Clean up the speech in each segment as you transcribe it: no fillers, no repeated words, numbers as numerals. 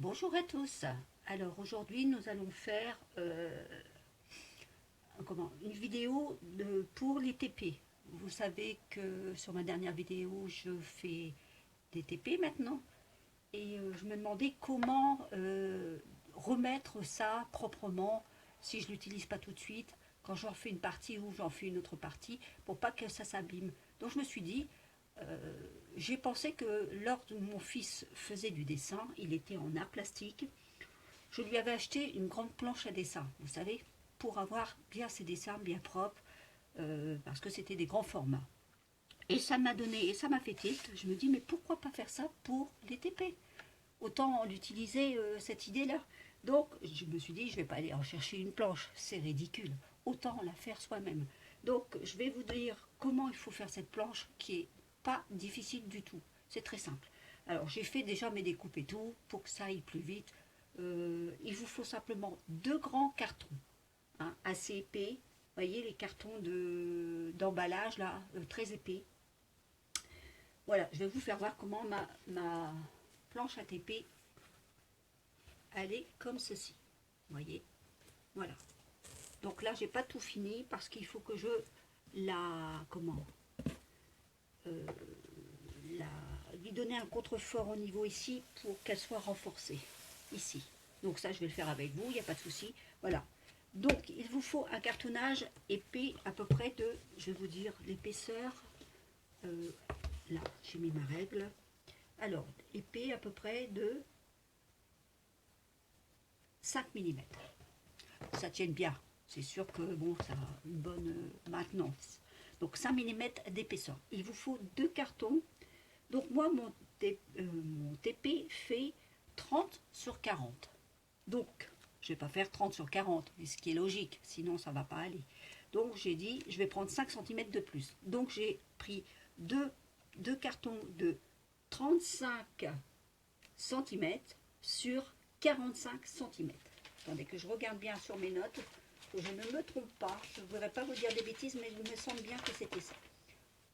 Bonjour à tous. Alors aujourd'hui nous allons faire une vidéo pour les TP. Vous savez que sur ma dernière vidéo je fais des TP maintenant et je me demandais comment remettre ça proprement si je ne l'utilise pas tout de suite, quand j'en fais une partie ou j'en fais une autre partie pour pas que ça s'abîme. Donc je me suis dit, j'ai pensé que lors où mon fils faisait du dessin, il était en art plastique, je lui avais acheté une grande planche à dessin, vous savez, pour avoir bien ses dessins bien propres, parce que c'était des grands formats. Et ça m'a donné, et ça m'a fait tilt, je me dis, mais pourquoi pas faire ça pour les TP? Autant l'utiliser, cette idée-là. Donc, je me suis dit, je ne vais pas aller en chercher une planche, c'est ridicule. Autant la faire soi-même. Donc, je vais vous dire comment il faut faire cette planche qui est pas difficile du tout. C'est très simple. Alors, j'ai fait déjà mes découpes et tout pour que ça aille plus vite. Il vous faut simplement deux grands cartons, hein, assez épais. Vous voyez les cartons d'emballage là, très épais. Voilà, je vais vous faire voir comment ma planche à TP elle est comme ceci. Vous voyez, voilà. Donc là, j'ai pas tout fini parce qu'il faut que je la euh, lui donner un contrefort au niveau ici pour qu'elle soit renforcée ici. Donc ça, je vais le faire avec vous, il n'y a pas de souci. Voilà. Donc il vous faut un cartonnage épais à peu près de, je vais vous dire l'épaisseur. Là, j'ai mis ma règle. Alors, épais à peu près de 5 mm. Ça tienne bien. C'est sûr que bon, ça a une bonne maintenance. Donc 5 mm d'épaisseur. Il vous faut deux cartons. Donc moi, mon TP fait 30 sur 40. Donc, je ne vais pas faire 30 sur 40, ce qui est logique, sinon ça ne va pas aller. Donc j'ai dit, je vais prendre 5 cm de plus. Donc j'ai pris deux cartons de 35 cm sur 45 cm. Attendez que je regarde bien sur mes notes, que je ne me trompe pas. Je ne voudrais pas vous dire des bêtises, mais il me semble bien que c'était ça.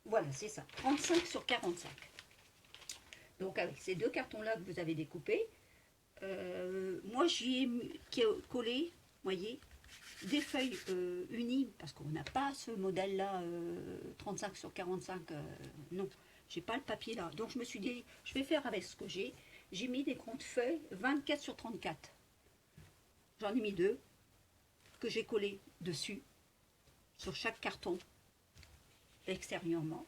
Voilà, c'est ça, 35 sur 45. Donc avec ces deux cartons-là que vous avez découpés, moi j'y ai collé, voyez, des feuilles unies, parce qu'on n'a pas ce modèle-là, 35 sur 45, non, j'ai pas le papier là. Donc je me suis dit, je vais faire avec ce que j'ai. J'ai mis des grandes feuilles 24 sur 34. J'en ai mis deux que j'ai collées dessus, sur chaque carton, extérieurement.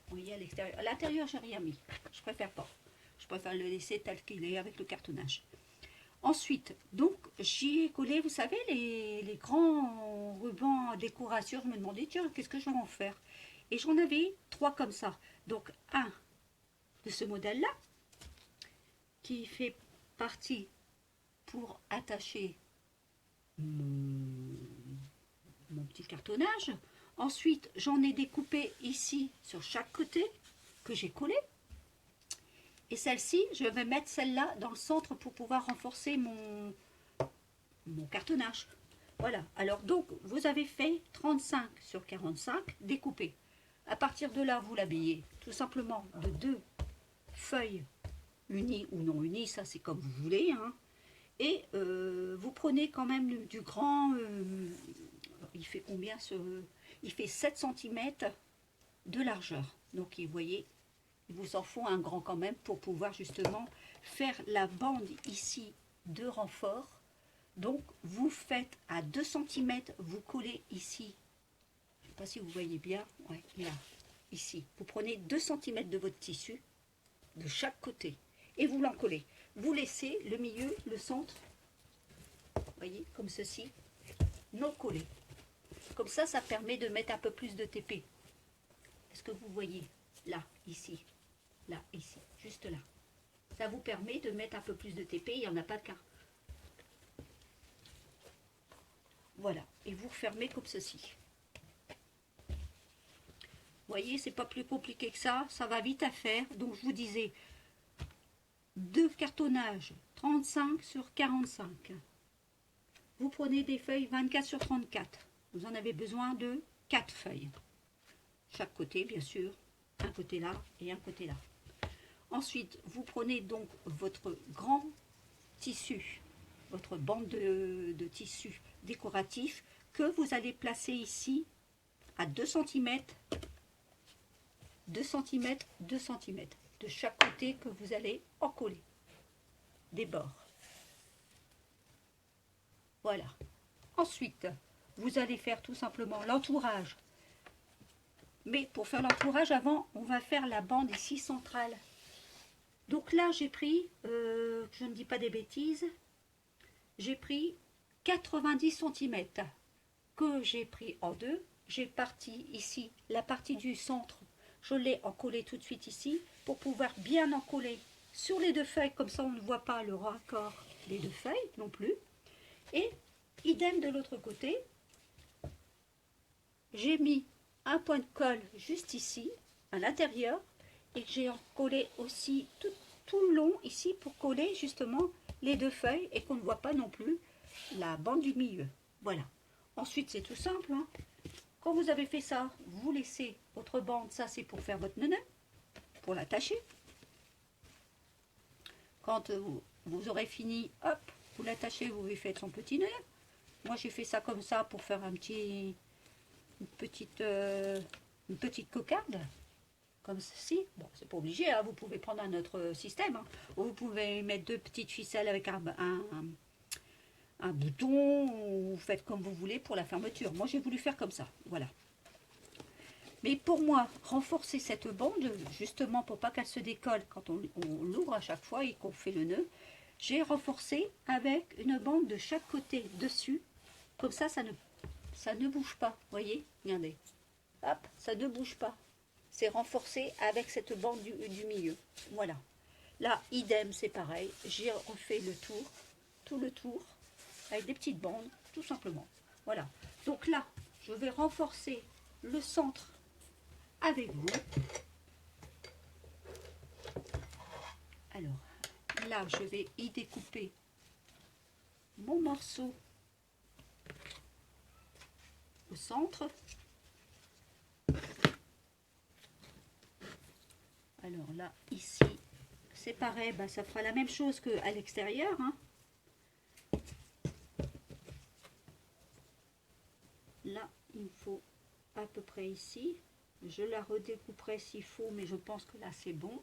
Vous voyez, à l'extérieur. À l'intérieur, j'ai rien mis. Je préfère pas. Je préfère le laisser tel qu'il est avec le cartonnage. Ensuite, donc, j'y ai collé, vous savez, les grands rubans à décoration. Je me demandais, tiens, qu'est-ce que je vais en faire? Et j'en avais trois comme ça. Donc, un de ce modèle-là, qui fait partie pour attacher mon petit cartonnage. Ensuite, j'en ai découpé ici sur chaque côté que j'ai collé. Et celle-ci, je vais mettre celle-là dans le centre pour pouvoir renforcer mon cartonnage. Voilà. Alors donc, vous avez fait 35 sur 45 découpé. À partir de là, vous l'habillez tout simplement de deux feuilles unies ou non unies, ça c'est comme vous voulez, hein. Et vous prenez quand même du grand, il fait combien ce... Il fait 7 cm de largeur. Donc vous voyez, il vous en faut un grand quand même pour pouvoir justement faire la bande ici de renfort. Donc vous faites à 2 cm, vous collez ici, je ne sais pas si vous voyez bien, ouais, là, ici. Vous prenez 2 cm de votre tissu de chaque côté et vous l'encollez. Vous laissez le milieu, le centre, vous voyez, comme ceci, non collé. Comme ça permet de mettre un peu plus de TP. Est-ce que vous voyez? Là, ici, juste là. Ça vous permet de mettre un peu plus de TP, il n'y en a pas de cas. Voilà, et vous refermez comme ceci. Vous voyez, c'est pas plus compliqué que ça va vite à faire. Donc je vous disais, deux cartonnages 35 sur 45. Vous prenez des feuilles 24 sur 34. Vous en avez besoin de 4 feuilles. Chaque côté, bien sûr. Un côté là et un côté là. Ensuite, vous prenez donc votre grand tissu, votre bande de tissu décoratif que vous allez placer ici à 2 cm, 2 cm, 2 cm de chaque côté que vous allez encoller des bords. Voilà. Ensuite, vous allez faire tout simplement l'entourage. Mais pour faire l'entourage, avant, on va faire la bande ici centrale. Donc là, j'ai pris, je ne dis pas des bêtises, j'ai pris 90 cm que j'ai pris en deux. J'ai parti ici, la partie du centre, je l'ai encollée tout de suite ici pour pouvoir bien encoller sur les deux feuilles, comme ça on ne voit pas le raccord des deux feuilles non plus. Et idem de l'autre côté, j'ai mis un point de colle juste ici, à l'intérieur, et j'ai collé aussi tout le long ici pour coller justement les deux feuilles et qu'on ne voit pas non plus la bande du milieu. Voilà. Ensuite, c'est tout simple, hein. Quand vous avez fait ça, vous laissez votre bande, ça c'est pour faire votre nœud, pour l'attacher. Quand vous aurez fini, hop, vous l'attachez, vous lui faites son petit nœud. Moi j'ai fait ça comme ça pour faire une petite cocarde, comme ceci. Bon, c'est pas obligé, hein, vous pouvez prendre un autre système, hein. Ou vous pouvez mettre deux petites ficelles avec un bouton, ou vous faites comme vous voulez pour la fermeture. Moi j'ai voulu faire comme ça, voilà. Mais pour moi, renforcer cette bande, justement pour pas qu'elle se décolle quand on l'ouvre à chaque fois et qu'on fait le nœud, j'ai renforcé avec une bande de chaque côté dessus. Comme ça ne bouge pas, voyez, regardez. Hop, ça ne bouge pas. C'est renforcé avec cette bande du milieu. Voilà. Là, idem, c'est pareil. J'ai refait le tour, tout le tour, avec des petites bandes, tout simplement. Voilà. Donc là, je vais renforcer le centre avec vous. Alors, là, je vais y découper mon morceau au centre. Alors là, ici, c'est pareil, ben, ça fera la même chose qu'à l'extérieur, hein. Là, il me faut à peu près ici. Je la redécouperai s'il faut, mais je pense que là, c'est bon.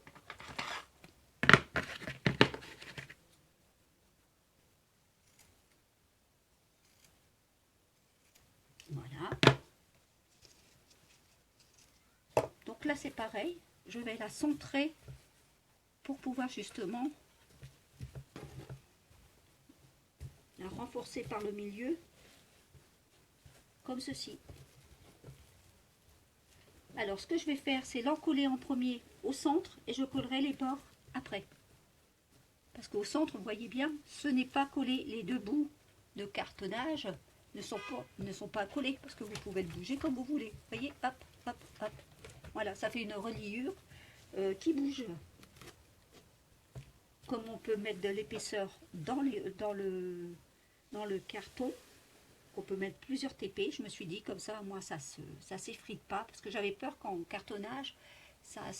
Voilà. Donc là, c'est pareil. Je vais la centrer pour pouvoir justement la renforcer par le milieu, comme ceci. Alors, ce que je vais faire, c'est l'encoller en premier au centre et je collerai les bords après. Parce qu'au centre, vous voyez bien, ce n'est pas collé. Les deux bouts de cartonnage ne sont pas collés parce que vous pouvez le bouger comme vous voulez. Vous voyez, hop, hop, hop. Voilà, ça fait une reliure qui bouge. Comme on peut mettre de l'épaisseur dans le carton, on peut mettre plusieurs TP. Je me suis dit, comme ça, moi, ça s'effrite pas. Parce que j'avais peur qu'en cartonnage, ça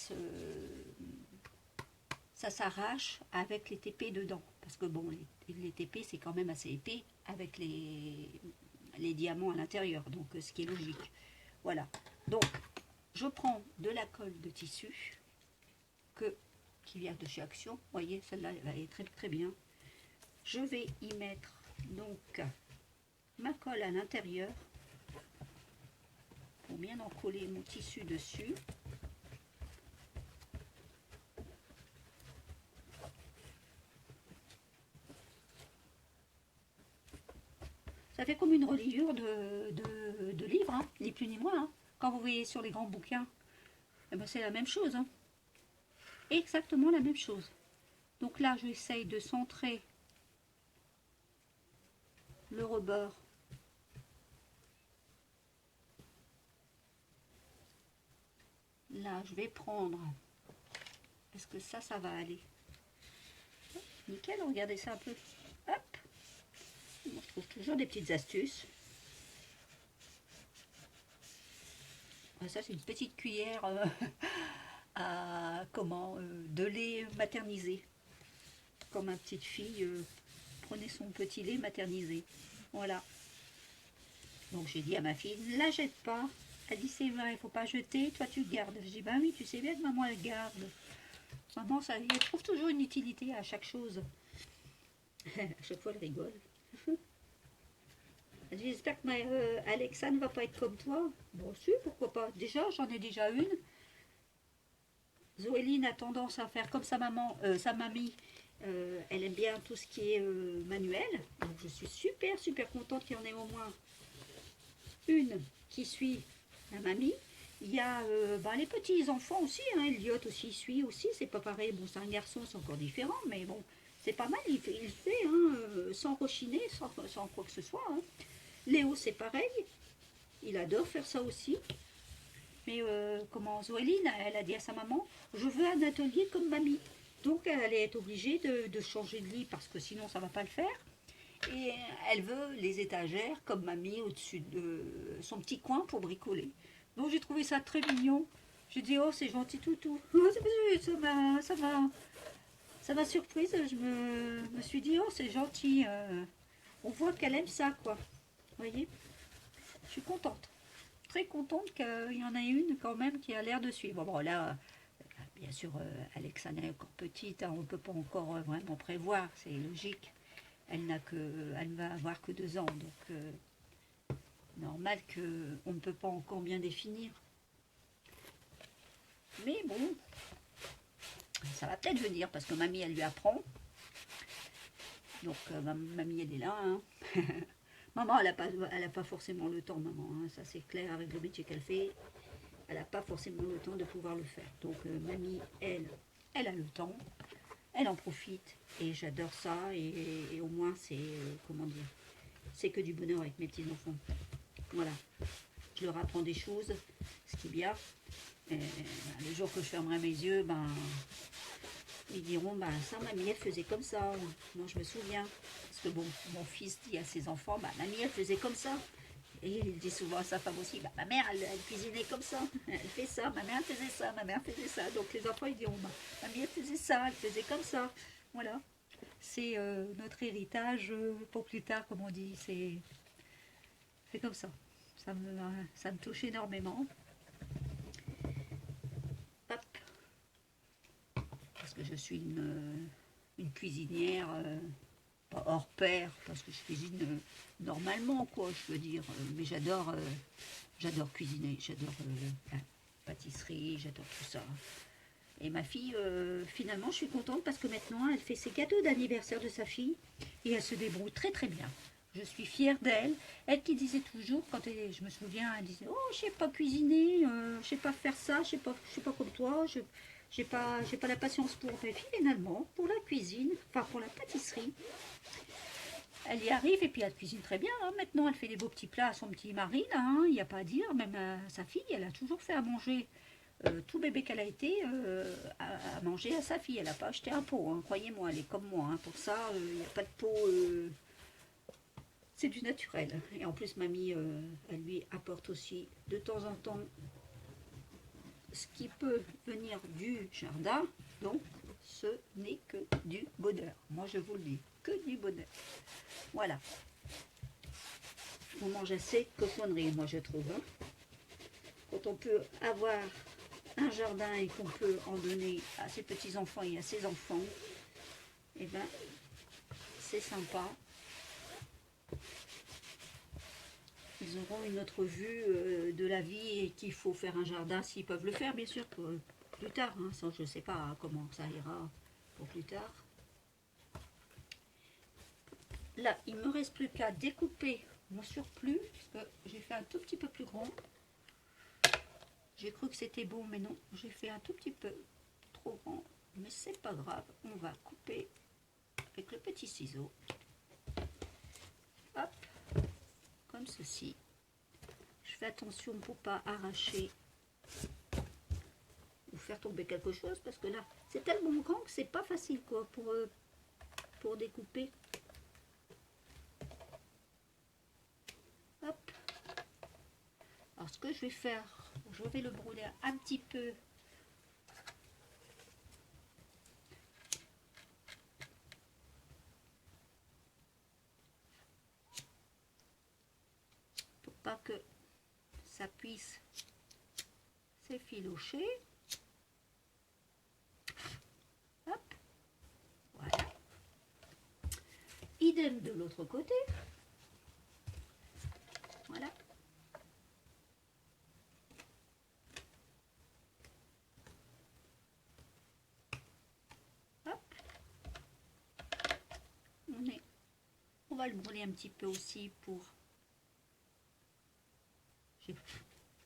s'arrache avec les TP dedans. Parce que bon, les TP, c'est quand même assez épais avec les diamants à l'intérieur. Donc, ce qui est logique. Voilà. Donc, je prends de la colle de tissu qui vient de chez Action. Vous voyez, celle-là, elle est très, très bien. Je vais y mettre donc ma colle à l'intérieur pour bien encoller mon tissu dessus. Ça fait comme une reliure de livre, hein, ni plus ni moins. Hein. Quand vous voyez sur les grands bouquins, eh ben c'est la même chose. Hein. Exactement la même chose. Donc là, j'essaye de centrer le rebord là. Je vais prendre, est-ce que ça va aller? Nickel, regardez ça un peu. Hop, on trouve toujours des petites astuces. Ça, c'est une petite cuillère de lait maternisé, comme ma petite fille prenait son petit lait maternisé. Voilà. Donc j'ai dit à ma fille, ne la jette pas. Elle dit, c'est vrai, il ne faut pas jeter, toi tu gardes. Je dis, bah oui, tu sais bien que maman, elle garde. Maman, ça, elle trouve toujours une utilité à chaque chose. À chaque fois, elle rigole. Elle dit, j'espère que Alexa ne va pas être comme toi. Bon, si, pourquoi pas. Déjà, j'en ai déjà une. Zoéline a tendance à faire comme sa maman, sa mamie. Elle aime bien tout ce qui est manuel. Donc je suis super, super contente qu'il y en ait au moins une qui suit la mamie. Il y a les petits enfants aussi, hein, Elliot aussi suit aussi, c'est pas pareil, bon c'est un garçon, c'est encore différent, mais bon, c'est pas mal, il fait hein, sans rechiner, sans quoi que ce soit. Hein. Léo c'est pareil, il adore faire ça aussi. Mais comment Zoéline, elle a dit à sa maman, je veux un atelier comme mamie. Donc elle allait être obligée de changer de lit parce que sinon ça va pas le faire. Et elle veut les étagères comme mamie au-dessus de son petit coin pour bricoler. Donc j'ai trouvé ça très mignon. J'ai dit oh c'est gentil toutou. Ça m'a surprise. Je me suis dit oh c'est gentil. On voit qu'elle aime ça quoi. Vous voyez. Je suis contente. Très contente qu'il y en ait une quand même qui a l'air de suivre. Bon là, bien sûr, Alexandra est encore petite, hein, on ne peut pas encore vraiment prévoir, c'est logique. Elle ne va avoir que 2 ans, donc normal qu'on ne peut pas encore bien définir. Mais bon, ça va peut-être venir parce que mamie elle lui apprend. Donc mamie elle est là. Hein. Maman elle a pas forcément le temps, maman. Hein, ça c'est clair avec le métier qu'elle fait. Elle n'a pas forcément le temps de pouvoir le faire. Donc mamie elle a le temps. Elle en profite et j'adore ça et au moins c'est comment dire, c'est que du bonheur avec mes petits enfants. Voilà, je leur apprends des choses, ce qui est bien. Et, le jour que je fermerai mes yeux, ils diront ça mamie elle faisait comme ça. Moi je me souviens parce que bon mon fils dit à ses enfants mamie elle faisait comme ça. Et il dit souvent à sa femme aussi, ma mère, elle cuisinait comme ça, elle fait ça, ma mère faisait ça, ma mère faisait ça. Donc les enfants, ils diront, mamie, elle faisait ça, elle faisait comme ça. Voilà. C'est notre héritage pour plus tard, comme on dit. C'est comme ça. Ça me touche énormément. Hop. Parce que je suis une cuisinière... pas hors pair, parce que je cuisine normalement, quoi, je veux dire. Mais j'adore cuisiner, j'adore la pâtisserie, j'adore tout ça. Et ma fille, finalement, je suis contente parce que maintenant, elle fait ses gâteaux d'anniversaire de sa fille et elle se débrouille très très bien. Je suis fière d'elle. Elle qui disait toujours, je me souviens, elle disait, oh, je sais pas cuisiner, je sais pas faire ça, je sais pas comme toi, j'ai pas la patience pour. Mais finalement, pour la cuisine, enfin pour la pâtisserie, elle y arrive et puis elle cuisine très bien. Hein. Maintenant, elle fait des beaux petits plats à son petit mari, là, hein, il n'y a pas à dire. Même sa fille, elle a toujours fait à manger. Tout bébé qu'elle a été, à manger à sa fille. Elle n'a pas acheté un pot, hein, croyez-moi, elle est comme moi. Hein. Pour ça, il n'y a pas de pot. C'est du naturel. Et en plus, mamie, elle lui apporte aussi de temps en temps ce qui peut venir du jardin. Donc, ce n'est que du bonheur. Moi, je vous le dis, que du bonheur. Voilà. On mange assez de cochonneries, moi, je trouve. Hein. Quand on peut avoir un jardin et qu'on peut en donner à ses petits-enfants et à ses enfants, eh bien, c'est sympa. Ils auront une autre vue de la vie et qu'il faut faire un jardin s'ils peuvent le faire, bien sûr, pour plus tard. Hein. Ça, je ne sais pas comment ça ira pour plus tard. Là, il ne me reste plus qu'à découper mon surplus, parce que j'ai fait un tout petit peu plus grand. J'ai cru que c'était bon, mais non, j'ai fait un tout petit peu trop grand. Mais c'est pas grave, on va couper avec le petit ciseau. Hop, comme ceci. Je fais attention pour pas arracher ou faire tomber quelque chose, parce que là, c'est tellement grand que c'est pas facile quoi pour découper. Hop. Alors ce que je vais faire, je vais le brûler un petit peu. pas que ça puisse s'effilocher. Hop, voilà. Idem de l'autre côté. Voilà. Hop. On va le brûler un petit peu aussi pour... J'ai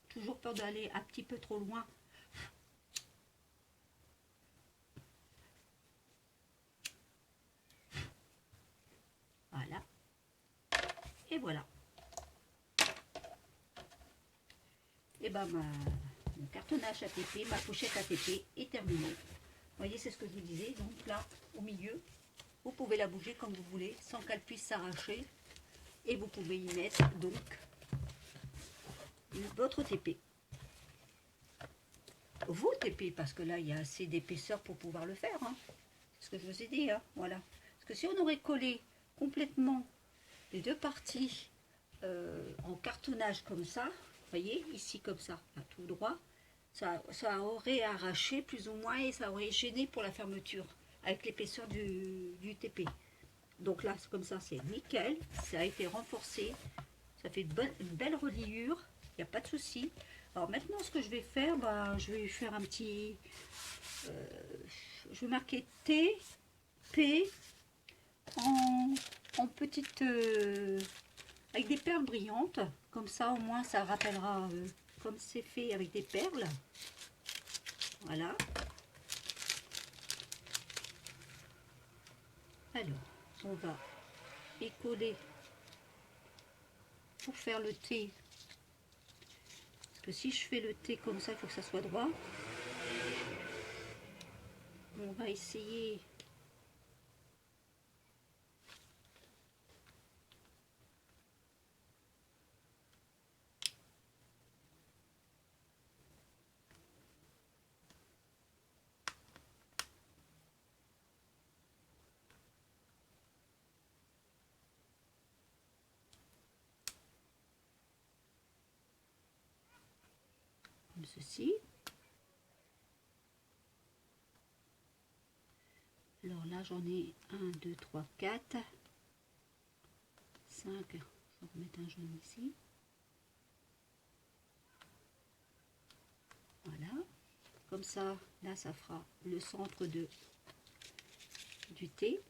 toujours peur d'aller un petit peu trop loin. Voilà. Et voilà. Et ben mon cartonnage ATP, ma pochette ATP est terminée. Vous voyez, c'est ce que je vous disais. Donc là, au milieu, vous pouvez la bouger comme vous voulez, sans qu'elle puisse s'arracher. Et vous pouvez y mettre donc votre TP. Vos TP, parce que là, il y a assez d'épaisseur pour pouvoir le faire. Hein. C'est ce que je vous ai dit. Hein. Voilà. Parce que si on aurait collé complètement les deux parties en cartonnage comme ça, vous voyez, ici comme ça, là, tout droit, ça aurait arraché plus ou moins et ça aurait gêné pour la fermeture avec l'épaisseur du TP. Donc là, comme ça, c'est nickel, ça a été renforcé, ça fait une belle reliure, il n'y a pas de souci. Alors maintenant, ce que je vais faire, je vais faire un petit... je vais marquer T, P en petite... avec des perles brillantes, comme ça au moins ça rappellera comme c'est fait avec des perles. Voilà. Alors, on va écoller pour faire le T. Parce que si je fais le T comme ça, il faut que ça soit droit. On va essayer... comme ceci. Alors là, j'en ai 1, 2, 3, 4, 5. Je vais remettre un jaune ici. Voilà. Comme ça, là, ça fera le centre du T.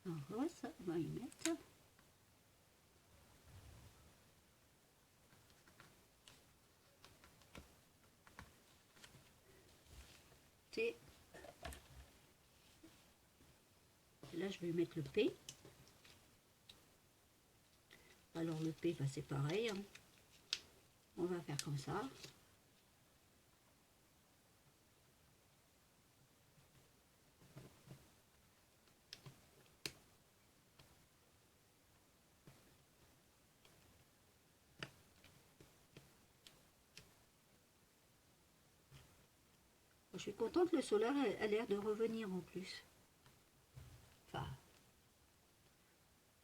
Alors, ça, on va y mettre. T. Là, je vais mettre le P. Alors, le P, c'est pareil. Hein. On va faire comme ça. Je suis contente, le solaire a l'air de revenir en plus. Enfin,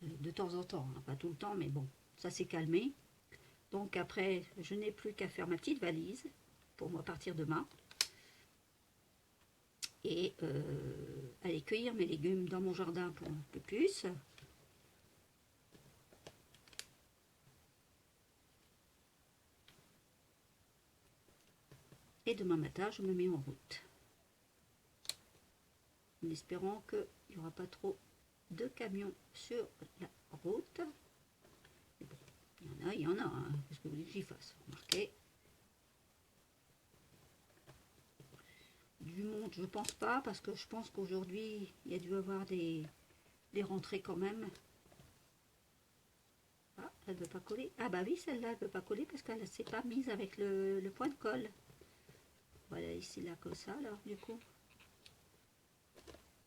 de temps en temps, hein, pas tout le temps, mais bon, ça s'est calmé. Donc après, je n'ai plus qu'à faire ma petite valise pour moi partir demain. Et aller cueillir mes légumes dans mon jardin pour un peu plus. Et demain matin, je me mets en route. En espérant qu'il n'y aura pas trop de camions sur la route. Et bon, il y en a, hein. Qu'est-ce que vous voulez que j'y fasse? Remarquez. Du monde, je pense pas, parce que je pense qu'aujourd'hui, il y a dû avoir des rentrées quand même. Ah, Elle ne veut pas coller. Ah bah oui, celle-là, elle ne veut pas coller parce qu'elle ne s'est pas mise avec le point de colle. Voilà, ici, là, comme ça, alors, du coup.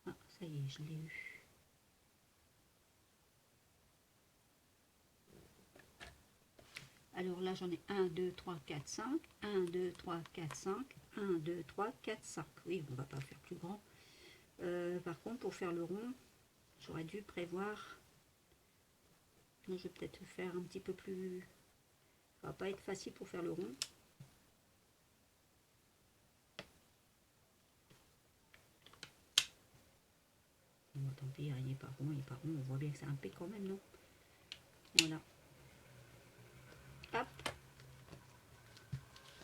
Ah, ça y est, je l'ai eu. Alors là, j'en ai 1, 2, 3, 4, 5. 1, 2, 3, 4, 5. 1, 2, 3, 4, 5. Oui, on ne va pas faire plus grand. Par contre, pour faire le rond, j'aurais dû prévoir... Non, je vais peut-être faire un petit peu plus... Ça va pas être facile pour faire le rond. Bon, tant pis, il n'est pas rond, il n'est pas rond. On voit bien que c'est un P quand même, non? Voilà. Hop.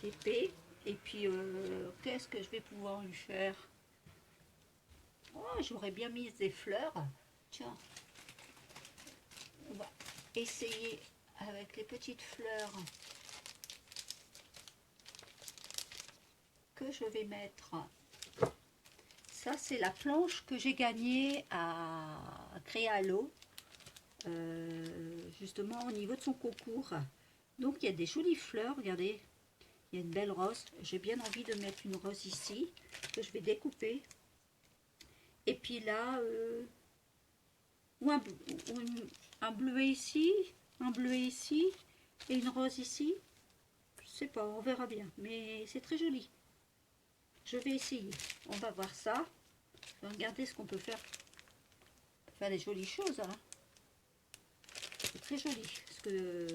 TP. Et puis, qu'est-ce que je vais pouvoir lui faire? Oh, j'aurais bien mis des fleurs. Tiens. On va essayer avec les petites fleurs que je vais mettre. Ça, c'est la planche que j'ai gagnée à Créalo, justement au niveau de son concours. Donc, il y a des jolies fleurs, regardez. Il y a une belle rose. J'ai bien envie de mettre une rose ici, que je vais découper. Et puis là, ou un bleuet ici, un bleuet ici, et une rose ici. Je sais pas, on verra bien. Mais c'est très joli. Je vais essayer. On va voir ça. Je vais regarder ce qu'on peut faire. On peut faire des jolies choses. Hein. C'est très joli. Ce que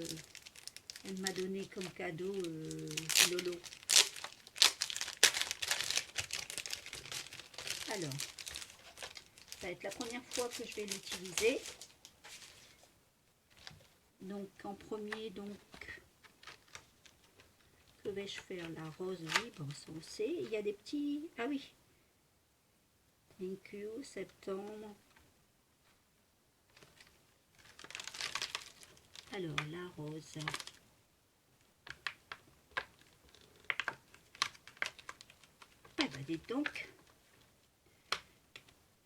elle m'a donné comme cadeau, Lolo. Alors, ça va être la première fois que je vais l'utiliser. Donc, en premier, donc, que vais-je faire? La rose vibre, ça on sait. Il y a des petits... Ah oui. Thank you, septembre. Alors, la rose. Eh ben, dites donc.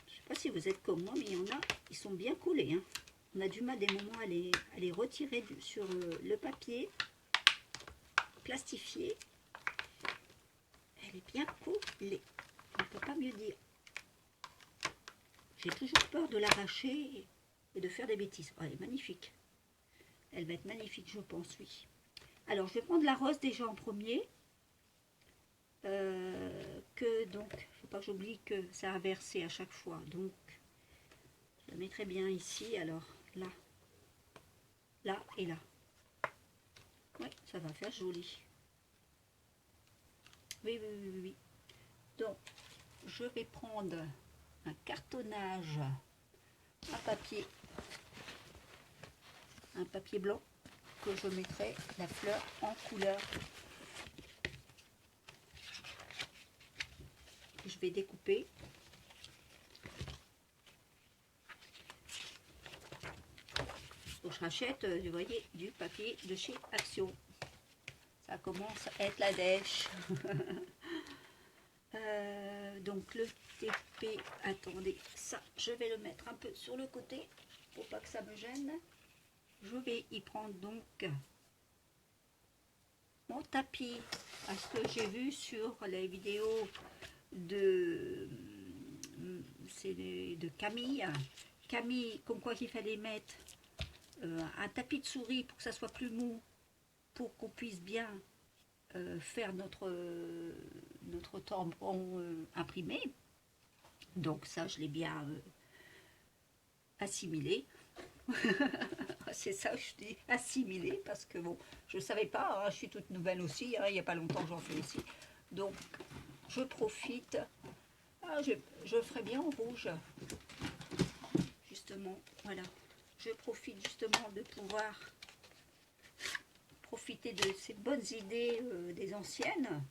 Je sais pas si vous êtes comme moi, mais il y en a, ils sont bien collés. Hein. On a du mal des moments à les retirer sur le papier plastifié. Elle est bien collée. On ne peut pas mieux dire. J'ai toujours peur de l'arracher et de faire des bêtises. Oh, elle est magnifique. Elle va être magnifique, je pense, oui. Alors, je vais prendre la rose déjà en premier. Donc, il ne faut pas que j'oublie que ça a versé à chaque fois. Donc, je la mettrai bien ici. Alors, là, là et là. Oui, ça va faire joli. Oui, oui, oui, oui. Donc, je vais prendre un cartonnage à papier, un papier blanc, que je mettrai la fleur en couleur. Je vais découper. Donc, je rachète, vous voyez, du papier de chez Action. Ça commence à être la dèche. Donc le TP, attendez, ça, je vais le mettre un peu sur le côté pour pas que ça me gêne. Je vais y prendre donc mon tapis, parce que j'ai vu sur les vidéos de Camille, comme quoi qu'il fallait mettre un tapis de souris pour que ça soit plus mou, pour qu'on puisse bien faire notre tampon imprimé. Donc ça, je l'ai bien assimilé. C'est ça que je dis, assimilé, parce que bon, je ne savais pas, hein, je suis toute nouvelle aussi, hein, il n'y a pas longtemps que j'en fais ici. Donc, je profite. Ah, je ferai bien en rouge, justement, voilà. Je profite justement de pouvoir profiter de ces bonnes idées des anciennes,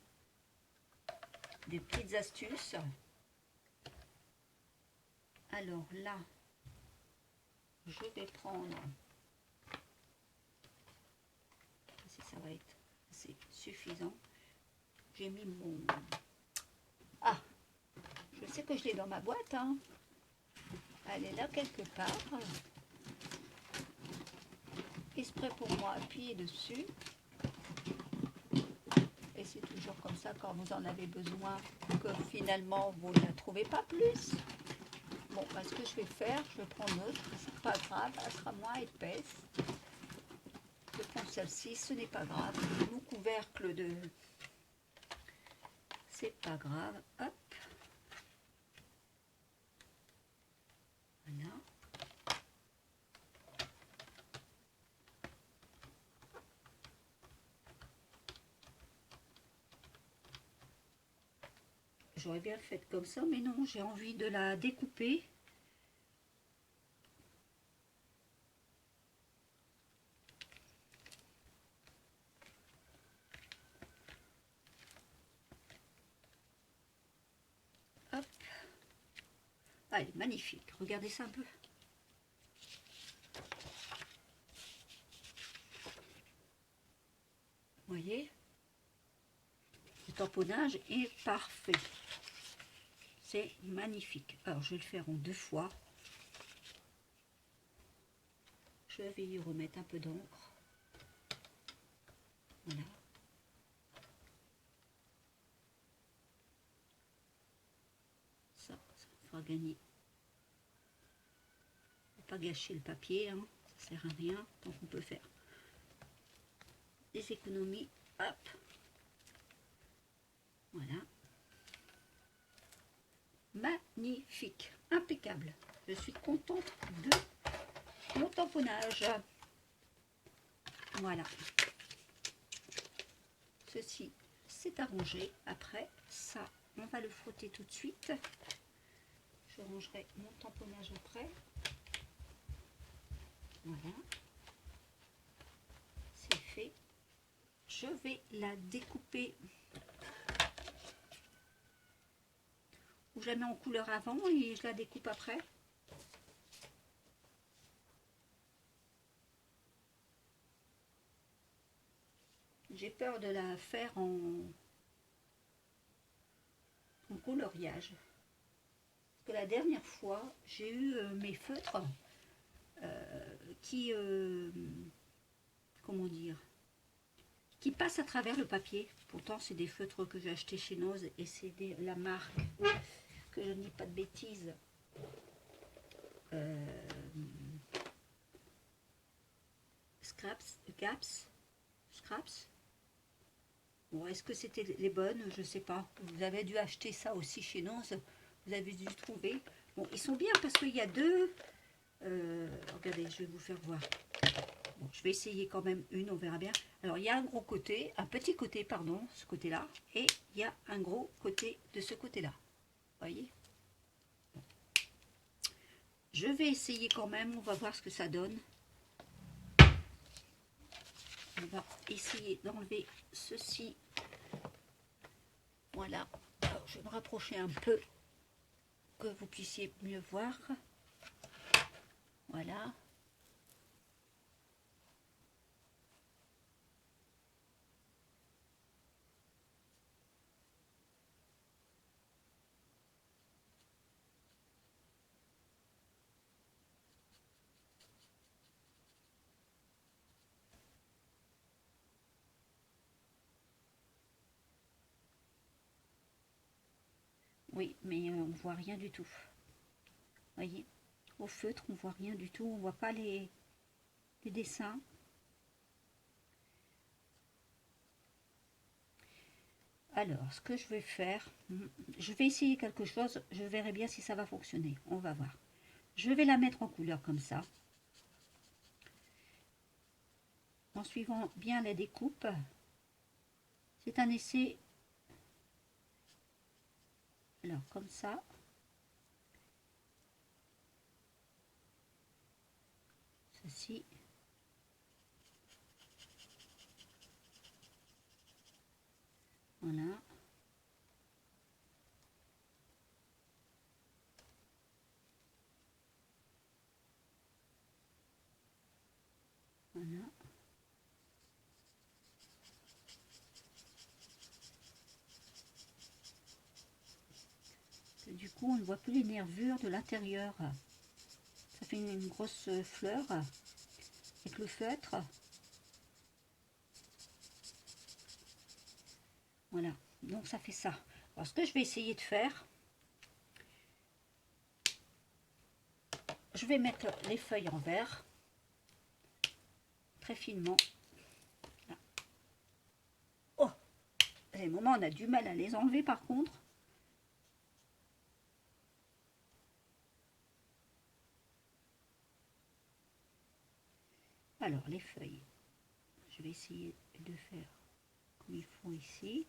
des petites astuces. Alors là, je vais prendre, si ça va être assez suffisant, j'ai mis mon... Ah, je sais que je l'ai dans ma boîte, hein. Elle est là quelque part. Esprit j'aurais pour moi appuyé dessus. Et c'est toujours comme ça quand vous en avez besoin, que finalement vous ne la trouvez pas plus. Bon, bah, ce que je vais faire, je vais prendre l'autre, c'est pas grave, elle sera moins épaisse. Je prends celle-ci, ce n'est pas grave. Mon couvercle de... C'est pas grave, hop. Voilà. J'aurais bien le fait comme ça, mais non, j'ai envie de la découper. Hop. Ah, elle est magnifique. Regardez ça un peu. Vous voyez? Le tamponnage est parfait. C'est magnifique. Alors, je vais le faire en 2 fois. Je vais y remettre un peu d'encre. Voilà. Ça me fera gagner. Faut pas gâcher le papier, hein. Ça sert à rien. Donc, on peut faire des économies. Hop. Voilà. Magnifique. Impeccable. Je suis contente de mon tamponnage. Voilà. Ceci, c'est arrangé. Après, ça, on va le frotter tout de suite. Je rangerai mon tamponnage après. Voilà. C'est fait. Je vais la découper. Ou je la mets en couleur avant et je la découpe après. J'ai peur de la faire en coloriage. Parce que la dernière fois, j'ai eu mes feutres qui, comment dire, qui passent à travers le papier. Pourtant, c'est des feutres que j'ai achetés chez Noz et c'est la marque, que je ne dis pas de bêtises. Scraps. Bon, est-ce que c'était les bonnes? Je sais pas. Vous avez dû acheter ça aussi chez Noz. Vous avez dû trouver. Bon, ils sont bien parce qu'il y a deux. Regardez, je vais vous faire voir. Bon, je vais essayer quand même une, on verra bien. Alors, il y a un gros côté, un petit côté, pardon, ce côté-là. Et il y a un gros côté de ce côté-là. Vous voyez? Bon. Je vais essayer quand même, on va voir ce que ça donne. On va essayer d'enlever ceci. Voilà. Alors, je vais me rapprocher un peu, que vous puissiez mieux voir. Voilà. Oui, mais on voit rien du tout. Voyez, au feutre, on voit rien du tout. On voit pas les dessins. Alors, ce que je vais faire, je vais essayer quelque chose. Je verrai bien si ça va fonctionner. On va voir. Je vais la mettre en couleur comme ça. En suivant bien la découpe. C'est un essai. Alors, comme ça. Ceci. Voilà. Voilà. Du coup, on ne voit plus les nervures de l'intérieur. Ça fait une grosse fleur avec le feutre. Voilà, donc ça fait ça. Alors ce que je vais essayer de faire, je vais mettre les feuilles en verre, très finement. Là. Oh, à des moments on a du mal à les enlever par contre. Alors les feuilles, je vais essayer de faire comme ils font ici.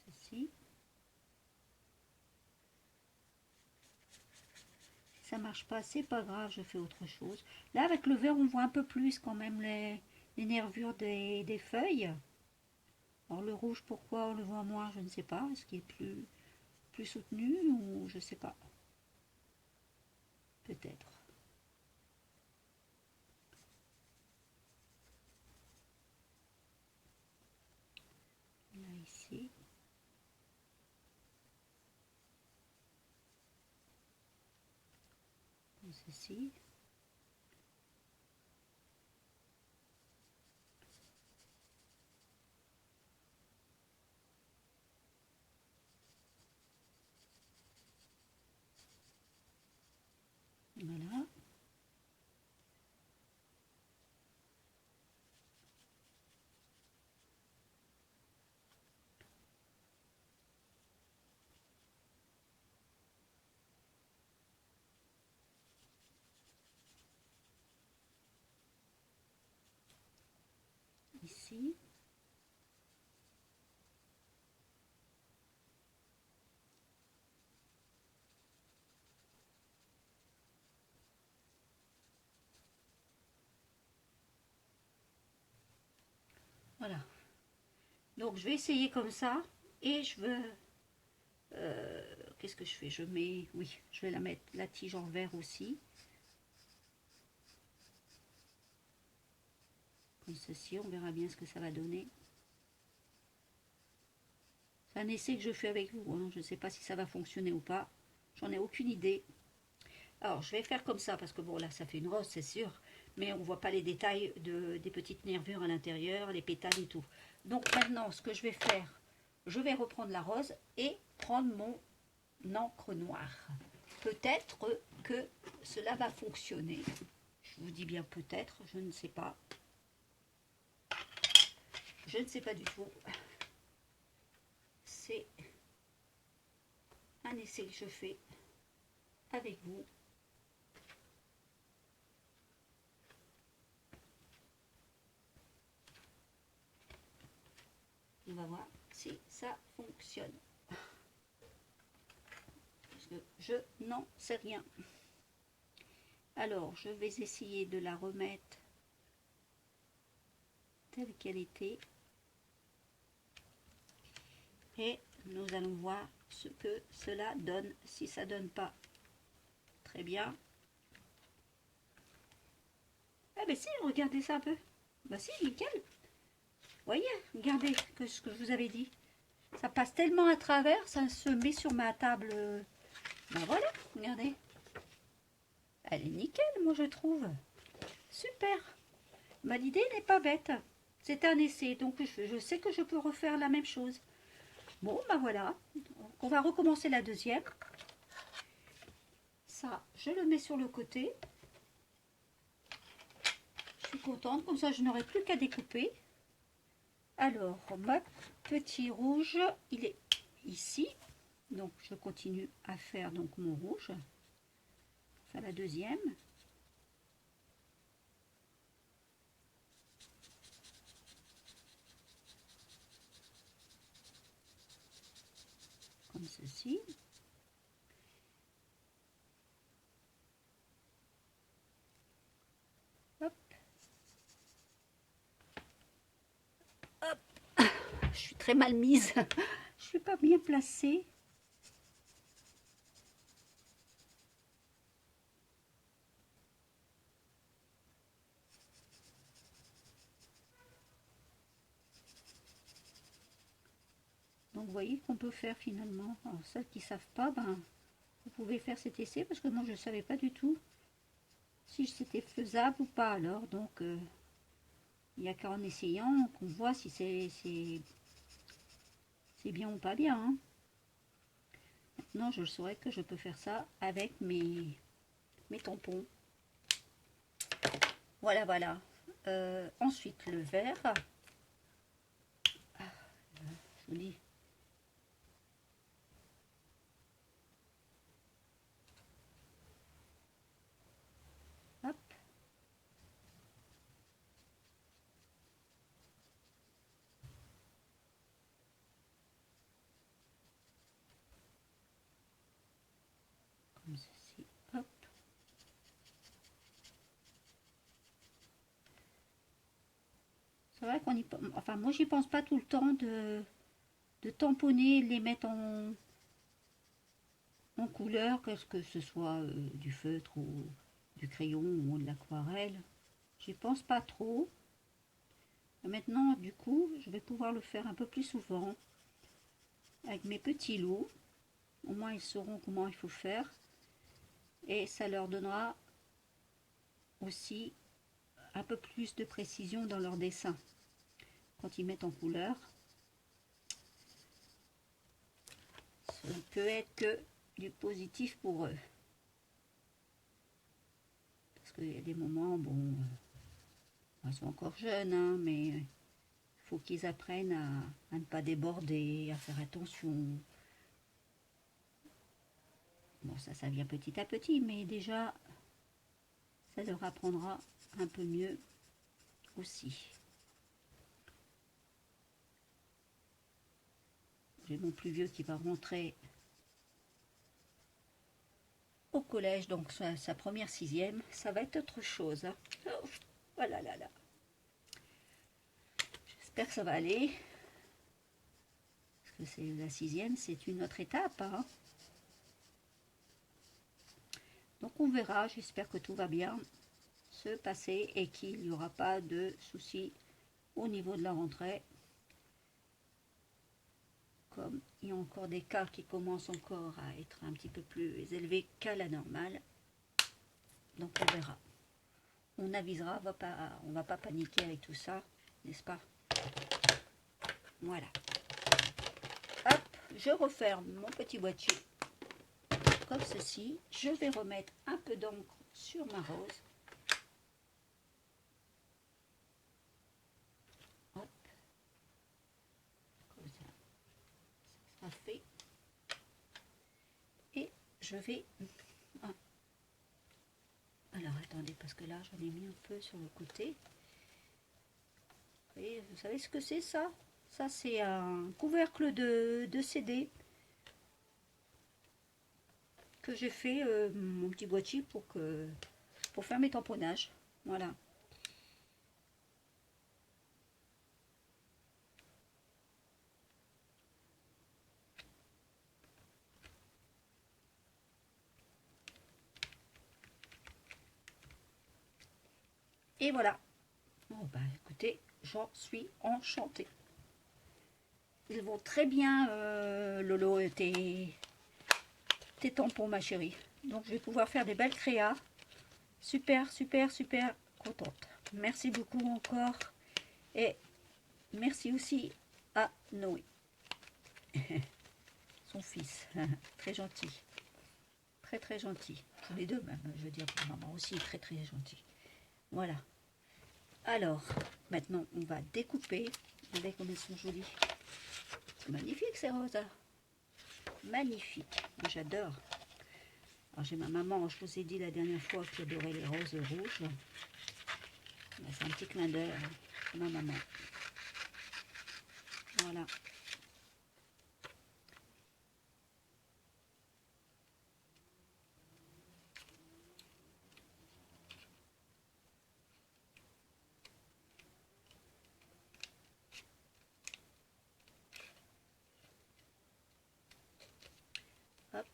Ceci. Si ça marche pas, c'est pas grave, je fais autre chose. Là avec le vert on voit un peu plus quand même les nervures des feuilles. Alors le rouge, pourquoi on le voit moins, je ne sais pas. Est-ce qu'il est plus soutenu ou je sais pas. Peut-être. Là ici. Comme ceci. Voilà. Ici. Voilà. Donc je vais essayer comme ça. Et je veux... qu'est-ce que je fais? Je mets... Oui, je vais la mettre la tige en verre aussi. Comme ceci, on verra bien ce que ça va donner. C'est un essai que je fais avec vous. Hein. Je ne sais pas si ça va fonctionner ou pas. J'en ai aucune idée. Alors, je vais faire comme ça, parce que bon, là, ça fait une rose, c'est sûr. Mais on ne voit pas les détails des petites nervures à l'intérieur, les pétales et tout. Donc maintenant, ce que je vais faire, je vais reprendre la rose et prendre mon encre noire. Peut-être que cela va fonctionner. Je vous dis bien peut-être, je ne sais pas. Je ne sais pas du tout. C'est un essai que je fais avec vous. On va voir si ça fonctionne. Parce que je n'en sais rien. Alors, je vais essayer de la remettre telle qu'elle était. Et nous allons voir ce que cela donne. Si ça donne pas très bien. Ah ben si, regardez ça un peu. Bah si, nickel. Voyez, regardez ce que je vous avais dit. Ça passe tellement à travers, ça se met sur ma table. Ben voilà, regardez. Elle est nickel, moi je trouve. Super. Bah, l'idée n'est pas bête. C'est un essai, donc je sais que je peux refaire la même chose. Bon, ben voilà. Donc, on va recommencer la deuxième. Ça, je le mets sur le côté. Je suis contente, comme ça je n'aurai plus qu'à découper. Alors, mon petit rouge, il est ici. Donc, je continue à faire donc mon rouge. Enfin, la deuxième. Comme ceci. Hop. Hop. Je suis très mal mise. Je suis pas bien placée. Donc vous voyez qu'on peut faire finalement. Alors celles qui ne savent pas, ben, vous pouvez faire cet essai parce que moi je ne savais pas du tout si c'était faisable ou pas alors. Donc Il n'y a qu'en essayant qu'on voit si c'est bien ou pas bien. Hein. Maintenant, je saurais que je peux faire ça avec mes tampons. Voilà, voilà. Ensuite, le verre. Ah, joli. Hop. Comme ceci. Hop. C'est vrai qu'on y... Enfin, moi, j'y pense pas tout le temps de tamponner, les mettre en couleur, que ce soit du feutre ou du crayon ou de l'aquarelle. J'y pense pas trop. Maintenant, du coup, je vais pouvoir le faire un peu plus souvent avec mes petits lots. Au moins, ils sauront comment il faut faire. Et ça leur donnera aussi un peu plus de précision dans leur dessin. Quand ils mettent en couleur, ça ne peut être que du positif pour eux. Parce qu'il y a des moments, bon, ils sont encore jeunes, hein, mais il faut qu'ils apprennent à ne pas déborder, à faire attention. Bon, ça vient petit à petit, mais déjà, ça leur apprendra un peu mieux aussi. J'ai mon plus vieux qui va rentrer au collège, donc sa première sixième, ça va être autre chose. Hein. Oh, voilà, là, là. J'espère que ça va aller. Parce que c'est la sixième, c'est une autre étape. Hein. Donc on verra, j'espère que tout va bien se passer et qu'il n'y aura pas de soucis au niveau de la rentrée. Comme il y a encore des cas qui commencent encore à être un petit peu plus élevés qu'à la normale. Donc on verra. On avisera, on va pas paniquer avec tout ça, n'est-ce pas? Voilà. Hop, je referme mon petit boîtier comme ceci. Je vais remettre un peu d'encre sur ma rose. Hop, comme ça, ça sera fait. Et je vais... Ah. Alors attendez, parce que là j'en ai mis un peu sur le côté. Et vous savez ce que c'est ça? Ça c'est un couvercle de CD que j'ai fait mon petit boîtier pour faire mes tamponnages. Voilà. Et voilà. Bon bah écoutez, j'en suis enchantée. Ils vont très bien, Lolo, tes tampons, ma chérie. Donc je vais pouvoir faire des belles créas. Super, super, super contente. Merci beaucoup encore. Et merci aussi à Noé, son fils. Très gentil. Très très gentil. Tous les deux même, je veux dire, maman aussi très très gentil. Voilà. Alors, maintenant on va découper. Regardez comme elles sont jolies. C'est magnifique ces roses. Magnifique. J'adore. Alors j'ai ma maman, je vous ai dit la dernière fois qui adorait les roses rouges. C'est un petit clin d'œil à ma maman. Voilà. Hop.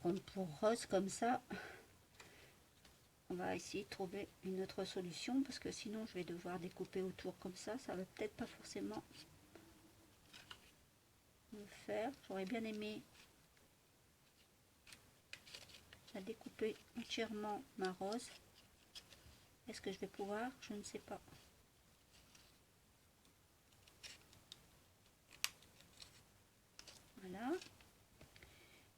contre, pour rose comme ça, on va essayer de trouver une autre solution parce que sinon je vais devoir découper autour comme ça. Ça va peut-être pas forcément me faire. J'aurais bien aimé la découper entièrement ma rose. Est-ce que je vais pouvoir? Je ne sais pas. Voilà.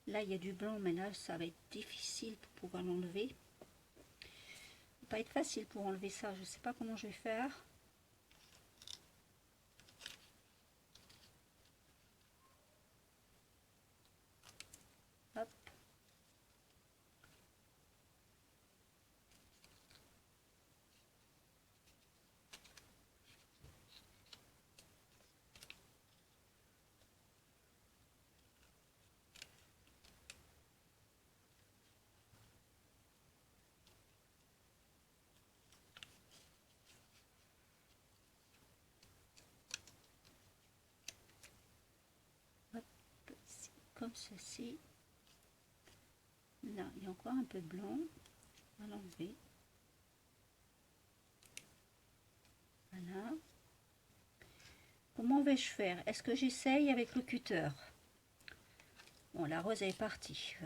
Là, il y a du blanc, mais là, ça va être difficile pour pouvoir l'enlever. Ça va pas être facile pour enlever ça. Je ne sais pas comment je vais faire. Hop. Comme ceci. Là, il y a encore un peu de blanc. On va l'enlever. Voilà. Comment vais-je faire? Est-ce que j'essaye avec le cutter? Bon, la rose est partie.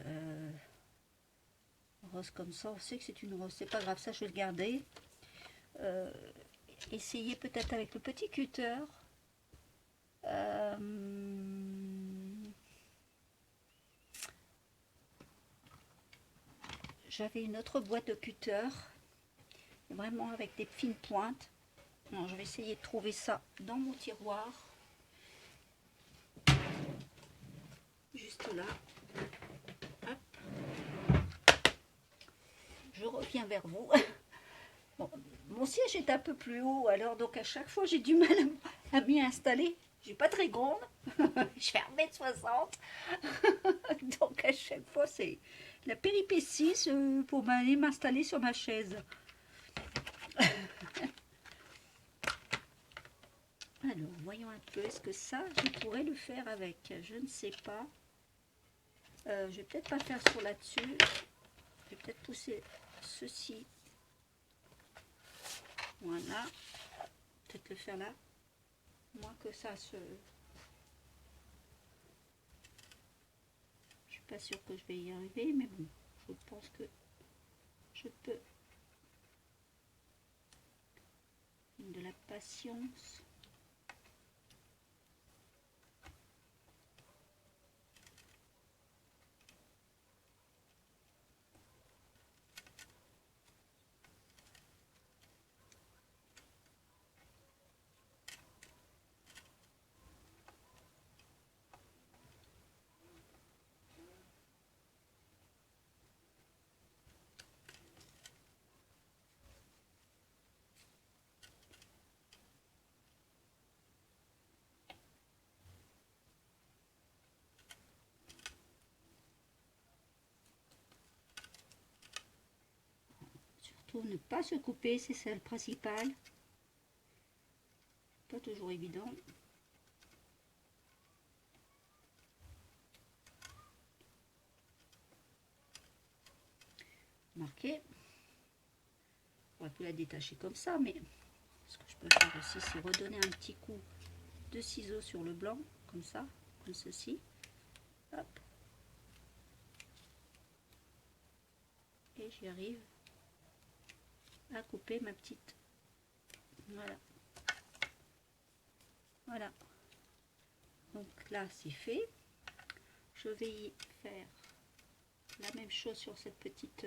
Rose comme ça, on sait que c'est une rose. C'est pas grave, ça je vais le garder. Essayez peut-être avec le petit cutter. J'avais une autre boîte de cutter, vraiment avec des fines pointes. Non, je vais essayer de trouver ça dans mon tiroir. Juste là. Hop. Je reviens vers vous. Bon, mon siège est un peu plus haut, alors donc à chaque fois j'ai du mal à m'y installer. Je suis pas très grande, je fais 1m60. Donc à chaque fois c'est la péripétie pour aller m'installer sur ma chaise. Alors voyons un peu, est-ce que ça je pourrais le faire avec? Je ne sais pas. Je vais peut-être pas faire sur là-dessus. Je vais peut-être pousser ceci. Voilà. Peut-être le faire là. Moins que ça se... Je suis pas sûre que je vais y arriver, mais bon, je pense que je peux. De la patience. Surtout ne pas se couper, c'est ça le principal. Pas toujours évident. Marqué. On va plus la détacher comme ça, mais ce que je peux faire aussi, c'est redonner un petit coup de ciseaux sur le blanc, comme ça, comme ceci. Hop. Et j'y arrive à couper ma petite. Voilà. Voilà. Donc là, c'est fait. Je vais y faire la même chose sur cette petite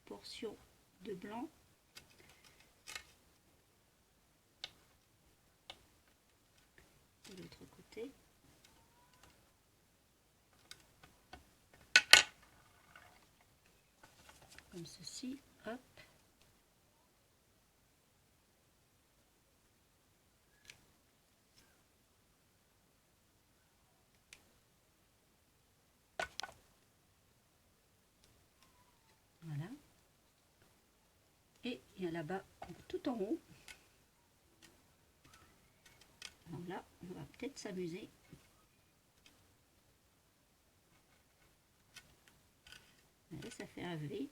portion de blanc. De l'autre côté. Comme ceci. Hop. Voilà. Et il y a là-bas, tout en haut. Alors là, on va peut-être s'amuser. Là, ça fait un V.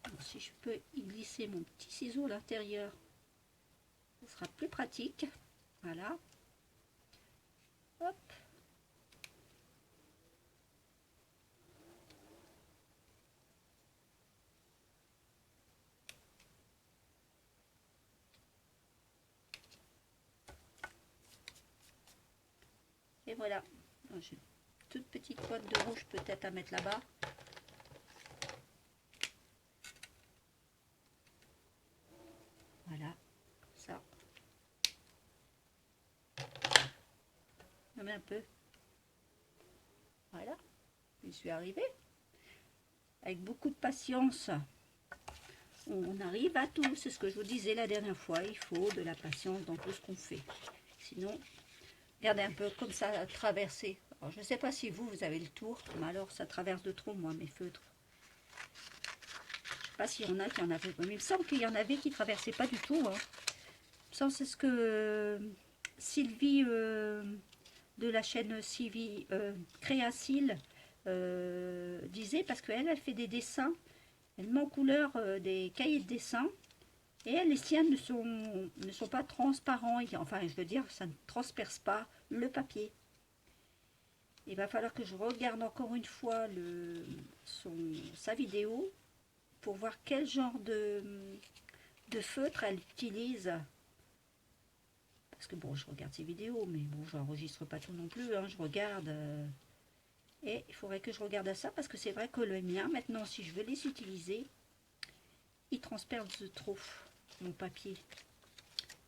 Alors, si je peux y glisser mon petit ciseau à l'intérieur, ce sera plus pratique. Voilà. Hop. Et voilà. J'ai une toute petite pointe de rouge peut-être à mettre là-bas. Voilà. Ça. Je mets un peu. Voilà. Je suis arrivée. Avec beaucoup de patience, on arrive à tout. C'est ce que je vous disais la dernière fois. Il faut de la patience dans tout ce qu'on fait. Sinon, regardez un peu comme ça, traverser. Alors, je ne sais pas si vous avez le tour, mais alors ça traverse de trop, moi, mes feutres. Je ne sais pas s'il y en a qui en avaient. Mais il me semble qu'il y en avait qui ne traversaient pas du tout. Hein. Il me semble que c'est ce que Sylvie de la chaîne Sylvie Créacile disait, parce qu'elle, elle fait des dessins. Elle met en couleur des cahiers de dessin. Et les siennes ne sont pas transparents. Enfin, je veux dire, ça ne transperce pas le papier. Il va falloir que je regarde encore une fois sa vidéo pour voir quel genre de feutre elle utilise. Parce que bon, je regarde ses vidéos, mais bon, je n'enregistre pas tout non plus. Hein, je regarde. Et il faudrait que je regarde à ça parce que c'est vrai que le mien, maintenant, si je veux les utiliser, il transperce trop mon papier.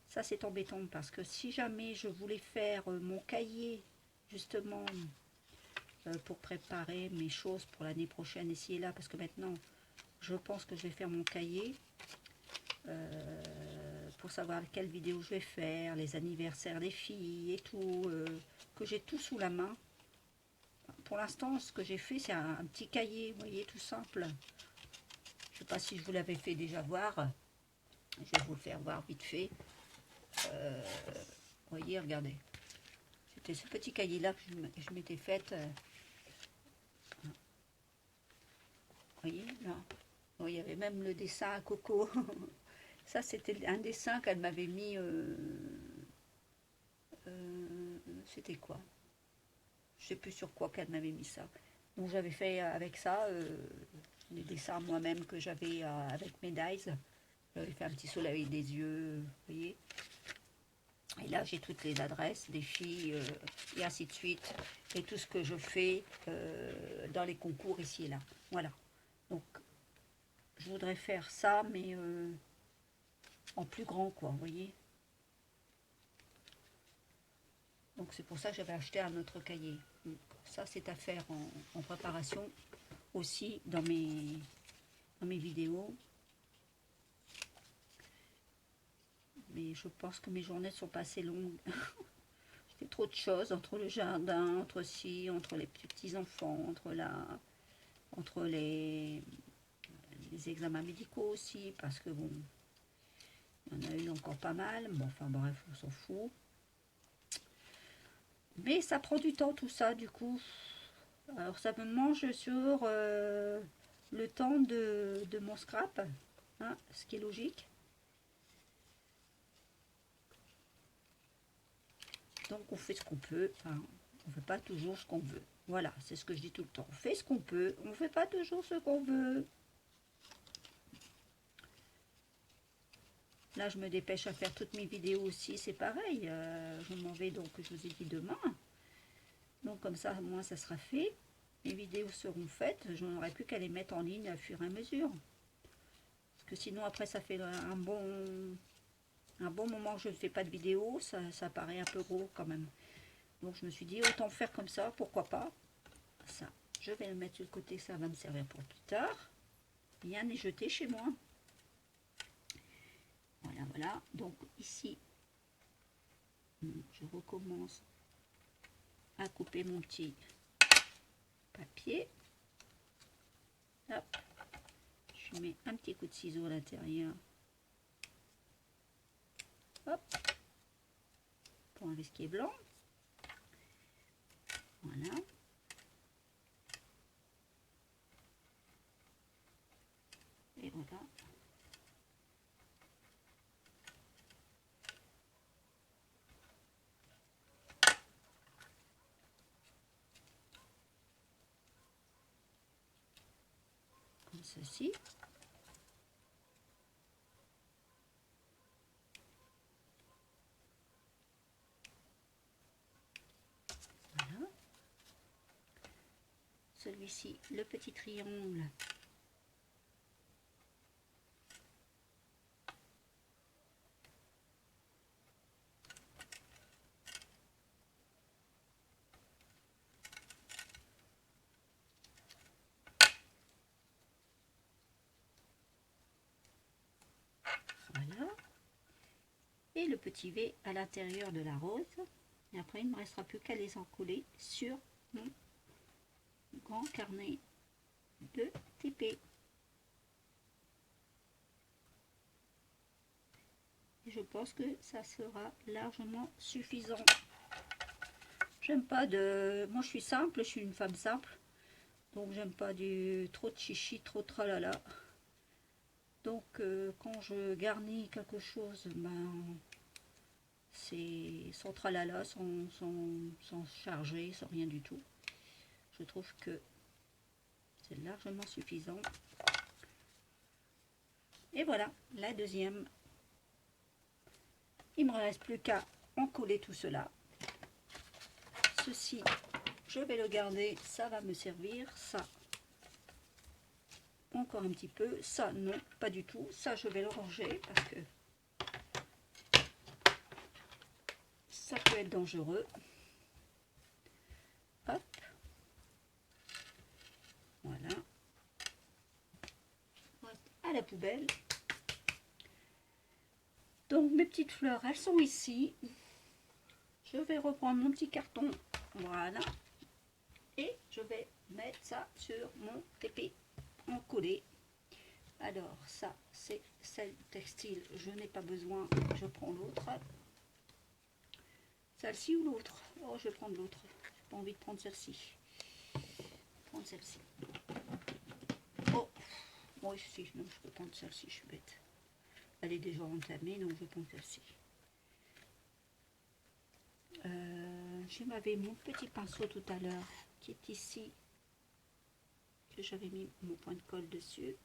Ça, c'est embêtant parce que si jamais je voulais faire mon cahier, justement, pour préparer mes choses pour l'année prochaine ici et là, parce que maintenant, je pense que je vais faire mon cahier pour savoir quelle vidéo je vais faire, les anniversaires des filles et tout, que j'ai tout sous la main. Pour l'instant, ce que j'ai fait, c'est un petit cahier, vous voyez, tout simple. Je ne sais pas si je vous l'avais fait déjà voir. Je vais vous le faire voir vite fait. Vous voyez, regardez. C'était ce petit cahier-là que je m'étais faite. Vous voyez, là. Bon, il y avait même le dessin à Coco. Ça, c'était un dessin qu'elle m'avait mis. C'était quoi? Je ne sais plus sur quoi qu'elle m'avait mis ça. Donc, j'avais fait avec ça les dessins moi-même que j'avais avec mes dies. J'avais fait un petit soleil des yeux, vous voyez. Et là, j'ai toutes les adresses des filles et ainsi de suite. Et tout ce que je fais dans les concours ici et là. Voilà. Donc, je voudrais faire ça, mais en plus grand, quoi, vous voyez. Donc, c'est pour ça que j'avais acheté un autre cahier. Donc, ça, c'est à faire en préparation aussi dans mes vidéos. Mais je pense que mes journées sont pas assez longues. J'ai trop de choses entre le jardin, entre les petits-enfants, entre les examens médicaux aussi, parce que bon, il y en a eu encore pas mal. Bon, enfin bref, on s'en fout. Mais ça prend du temps tout ça, du coup. Alors ça me mange sur le temps de mon scrap, hein, ce qui est logique. Donc on fait ce qu'on peut, hein. On ne fait pas toujours ce qu'on veut. Voilà, c'est ce que je dis tout le temps. On fait ce qu'on peut, on ne fait pas toujours ce qu'on veut. Là, je me dépêche à faire toutes mes vidéos aussi, c'est pareil. Je m'en vais donc, je vous ai dit, demain. Donc comme ça, moi, ça sera fait. Mes vidéos seront faites. Je n'aurai plus qu'à les mettre en ligne à fur et à mesure. Parce que sinon, après, ça fait un bon moment que je ne fais pas de vidéo. Ça paraît un peu gros quand même. Donc je me suis dit, autant faire comme ça, pourquoi pas. Ça, je vais le mettre sur le côté, ça va me servir pour plus tard. Rien n'est jeté chez moi. Voilà, voilà. Donc ici, je recommence à couper mon petit papier. Hop. Je mets un petit coup de ciseau à l'intérieur. Hop. Pour enlever ce qui est blanc. Voilà. Et voilà. Comme ceci. Voilà. Celui-ci, le petit triangle. Voilà. Et le petit V à l'intérieur de la rose. Et après, il ne me restera plus qu'à les encoller sur mon grand carnet de TP. Et je pense que ça sera largement suffisant. J'aime pas de... Moi, je suis simple, je suis une femme simple. Donc, j'aime pas du trop de chichi, trop de tralala. Donc, quand je garnis quelque chose, ben, c'est sans tralala, sans charger, sans rien du tout. Je trouve que c'est largement suffisant. Et voilà, la deuxième. Il ne me reste plus qu'à encoller tout cela. Ceci, je vais le garder, ça va me servir. Ça, encore un petit peu. Ça, non, pas du tout. Ça, je vais le ranger parce que ça peut être dangereux. Hop. Voilà. À la poubelle. Donc, mes petites fleurs, elles sont ici. Je vais reprendre mon petit carton. Voilà. Et je vais mettre ça sur mon TP encollé. Alors, ça, c'est celle textile. Je n'ai pas besoin. Je prends l'autre. Celle-ci ou l'autre? Oh, je vais prendre l'autre. J'ai pas envie de prendre celle-ci. Prendre celle-ci. Oh, moi aussi, non, je peux prendre celle-ci. Je suis bête. Elle est déjà entamée, donc je vais prendre celle-ci. Je m'avais mon petit pinceau tout à l'heure qui est ici, que j'avais mis mon point de colle dessus.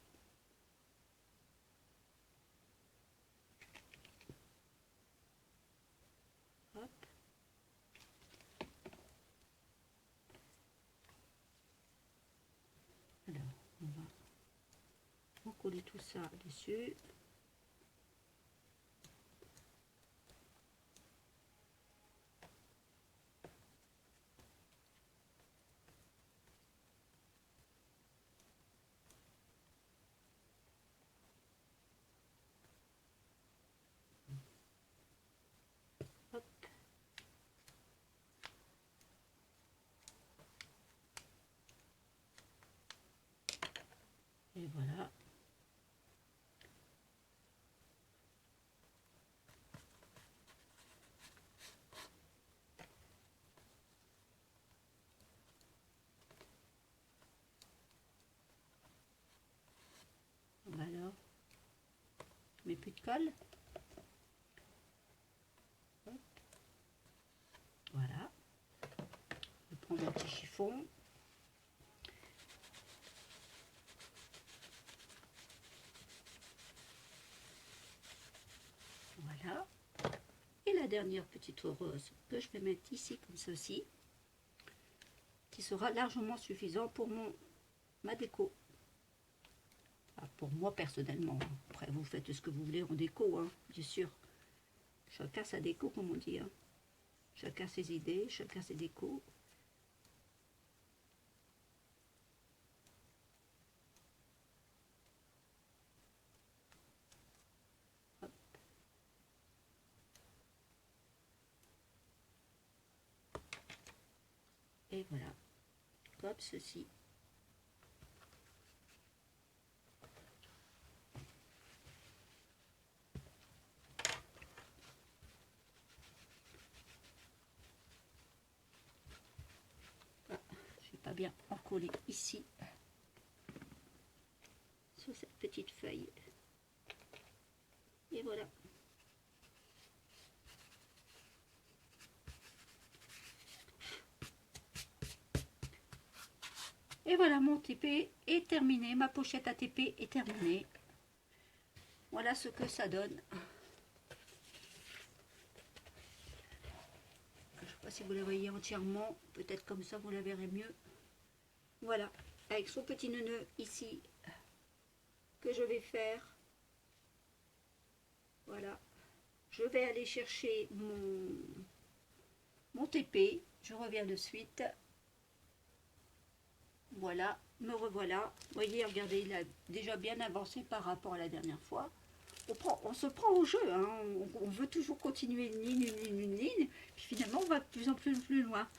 Hop. Alors, on va recoller tout ça dessus. Hop. Et voilà. Alors, je mets plus de colle. Hop. Voilà. Je prends mon petit chiffon. Voilà. Et la dernière petite rose que je vais mettre ici comme ceci, qui sera largement suffisant pour ma déco. Enfin, pour moi personnellement. Après, vous faites ce que vous voulez en déco, hein, bien sûr. Chacun sa déco, comme on dit. Hein. Chacun ses idées, chacun ses décos. Hop. Et voilà, comme ceci. va bien en coller ici, sur cette petite feuille. Et voilà. Et voilà, mon TP est terminé, ma pochette à TP est terminée. Voilà ce que ça donne. Je ne sais pas si vous la voyez entièrement, peut-être comme ça vous la verrez mieux. Voilà, avec son petit nœud ici que je vais faire. Voilà, je vais aller chercher mon TP, je reviens de suite. Voilà, me revoilà. Vous voyez, regardez, il a déjà bien avancé par rapport à la dernière fois. On se prend au jeu, hein. On veut toujours continuer une ligne, une ligne, puis finalement on va de plus en plus loin.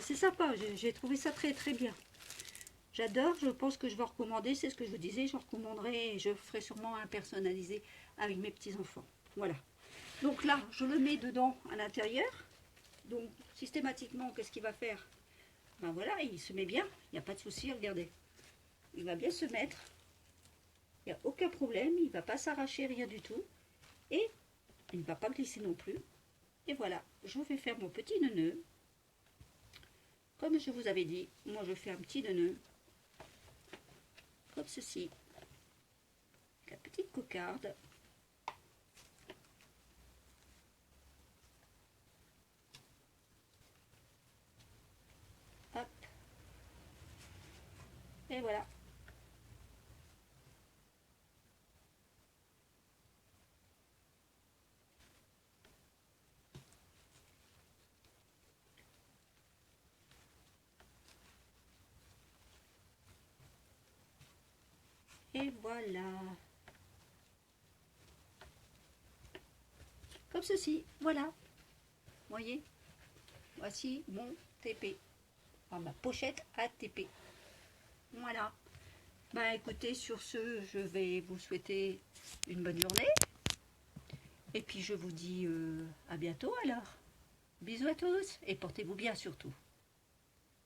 C'est sympa, j'ai trouvé ça très très bien. J'adore, je pense que je vais recommander, c'est ce que je vous disais, je recommanderai et je ferai sûrement un personnalisé avec mes petits-enfants. Voilà. Donc là, je le mets dedans à l'intérieur. Donc systématiquement, qu'est-ce qu'il va faire? Ben voilà, il se met bien, il n'y a pas de souci, regardez. Il va bien se mettre. Il n'y a aucun problème, il ne va pas s'arracher, rien du tout. Et il ne va pas glisser non plus. Et voilà, je vais faire mon petit nœud. Comme je vous avais dit, moi je fais un petit nœud. Comme ceci. Avec la petite cocarde. Hop. Et voilà. Et voilà. Comme ceci, voilà. Voyez, voici mon TP. Enfin, ma pochette à TP. Voilà. Ben écoutez, sur ce, je vais vous souhaiter une bonne journée. Et puis je vous dis à bientôt alors. Bisous à tous et portez-vous bien surtout.